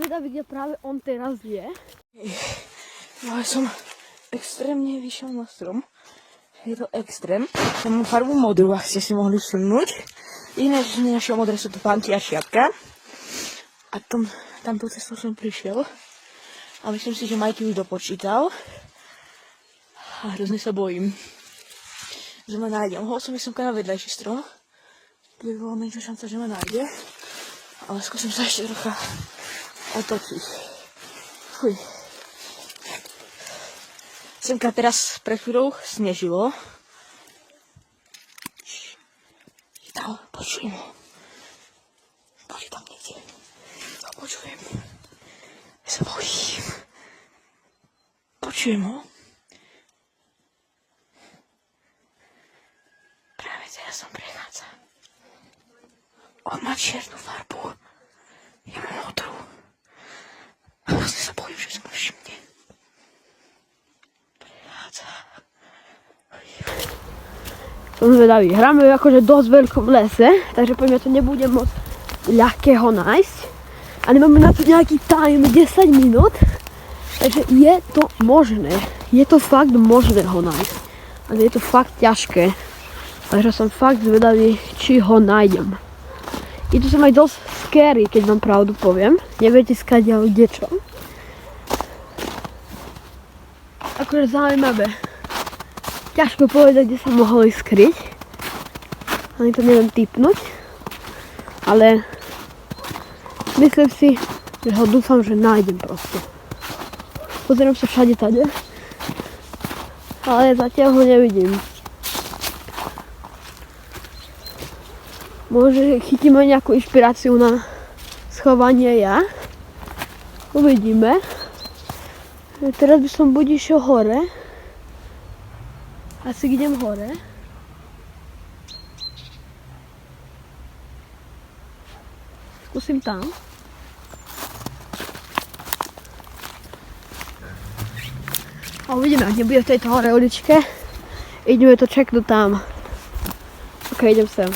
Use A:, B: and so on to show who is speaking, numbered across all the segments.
A: zvedavý, kde práve on teraz je.
B: No ale som extrémne vyšiel na strom. Je to extrém. Ja mám farbu modrú, ak ste si mohli všimnúť. Ináč nenašiel modré sú to pánky a šiatka. A tamtou cestou som prišiel. A myslím si, že Majky už dopočítal. A hrozne sa bojím, že ma nájde. Mohol som ísť na vedľajší strom, kde by bola menšia šanca, že ma nájde. Ale skúsim sa ešte trocha otočiť. Fuj. Semka teraz pred chvíľou snežilo. Je tam, počujem ho. Boli tam niekde. To počujem. Ja sa bojím. Počujem ho. Práve teraz som prechádza. On má čiernu farbu. Ja mám modrú. A vlastne sa bojím, že sa ma všimne.
A: Som zvedavý. Hráme akože dosť veľkom lese, takže poďme, to nebude moc ľahké ho nájsť. A nemáme na to nejaký time 10 minút, takže je to možné. Je to fakt možné ho nájsť. Ale je to fakt ťažké. Takže som fakt zvedavý, či ho nájdem. Je to som aj dosť scary, keď vám pravdu poviem. Neviete skadiaľ kdečo. Akože zaujímavé. Ťažko povedať, kde sa mohol skryť. Ani to neviem tipnúť. Ale myslím si, že ho dúfam, že nájdem proste. Pozerám sa všade tade. Ale zatiaľ ho nevidím. Môže chytím aj nejakú inšpiráciu na schovanie ja. Uvidíme. Teraz by som buď išiel hore. Asi idem hore. Skúsim tam. A uvidíme, ak nebude v tejto hore uličke. Ideme to čeknúť tam. Ok, idem sem.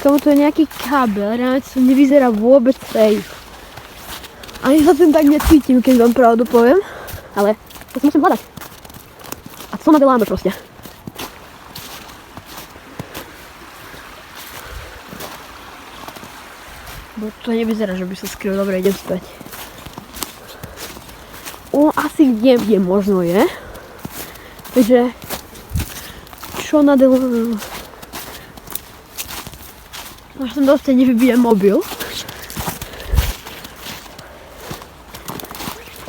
A: Tomu to je nejaký kábel, reálne to nevyzerá vôbec safe. Ani sa tým tak necítim, keď vám pravdu poviem. Ale to si musím hľadať. A co nadeláme proste. Bo to nevyzerá, že by sa skryl. Dobre, idem späť. Asi kde možno je. Takže čo nadeláme? Až som dosť nevybijem mobil.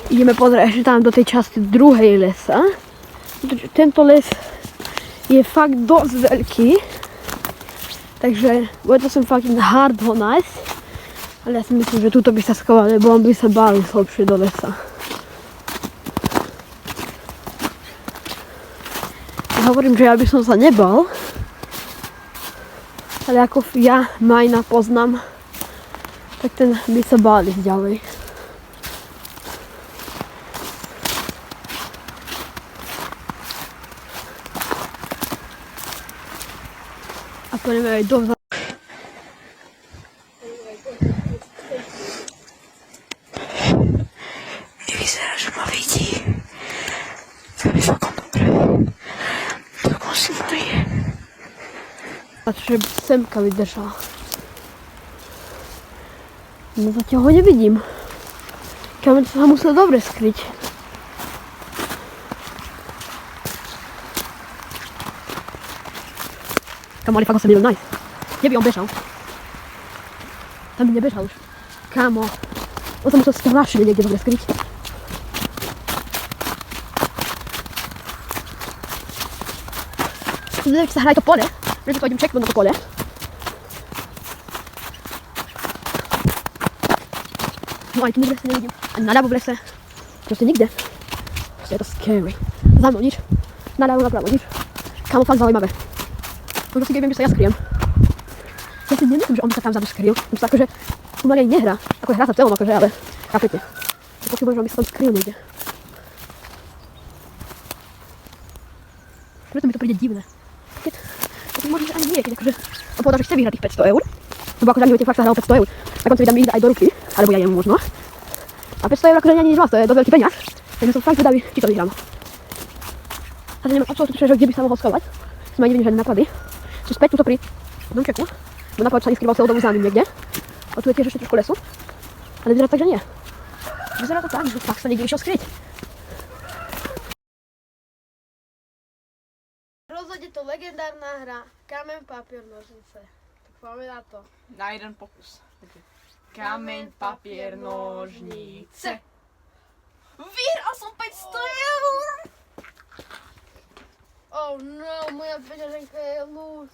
A: Ideme pozrieť ešte tam do tej časti druhej lesa. Tento les je fakt dosť veľký. Takže bude to som fakt hard ho nájsť. Ale ja si myslím, že tuto by sa schoval, lebo on by sa bál ísť hlbšie do lesa. Ja hovorím, že ja by som sa nebal. Ale ako ja Majna poznám, tak ten by sa bál ísť ďalej. A poďme aj dozadu.
B: Nevyzerá, že ma vidí. To je celkom dobré. Tak musím prísť.
A: A čo semka vydržala. No zatiaľ ho nevidím. Kameň sa musel dobre skryť. Kamo, ale fakt ho sa nevedel nájsť. Kde by on bežal? Tam by nebežal už. Kámo. On sa musel strašne niekde dobre skryť. Neviem, či sa hraje to pole, preto to idem čeknúť na to pole. No aj tu v lese nevidím, ani naľavo v lese, proste nikde. Proste je to scary. Za mnou nič, naľavo napravo nič. Kámo, fakt zaujímavé. Možno si viem, že sa ja skriem. Ja si nemyslím, že on sa tam vzadu skryl, on sa akože pomaly aj nehrá, ako hrá sa celom akože, ale chápete. Ja počujem, že on by sa tam skryl niekde. Preto mi to príde divné. Keď možno, že ani nie, keď akože on povedal, že chce vyhrať tých 500 eur, lebo akože ani fakt sa hral 500 eur, na konci mi dá aj do ruky, alebo ja jemu možno. A 500 eur akože nie je nič vás, to je dosť veľký peniaz, takže som fakt vedavý, či to vyhrám. A nemám absolútne že kde by sa mohol schovať, som aj nevidím žiadne náklady. Sú späť tuto pri domčeku, bo napoveď sa neskrýval celou dobu za ním niekde. A tu je tiež ešte trošku lesu, ale vyzerá tak, že nie. Vyzerá to tak, že fakt sa niekde išiel skryť. Rozhodne to legendárna hra Kameň, papier, nožnice. Tak poďme na to.
B: Na jeden pokus. Kameň, papier, nožnice. Vyhral som 500 eur!
A: Oh no, moja peňaženka je lúč.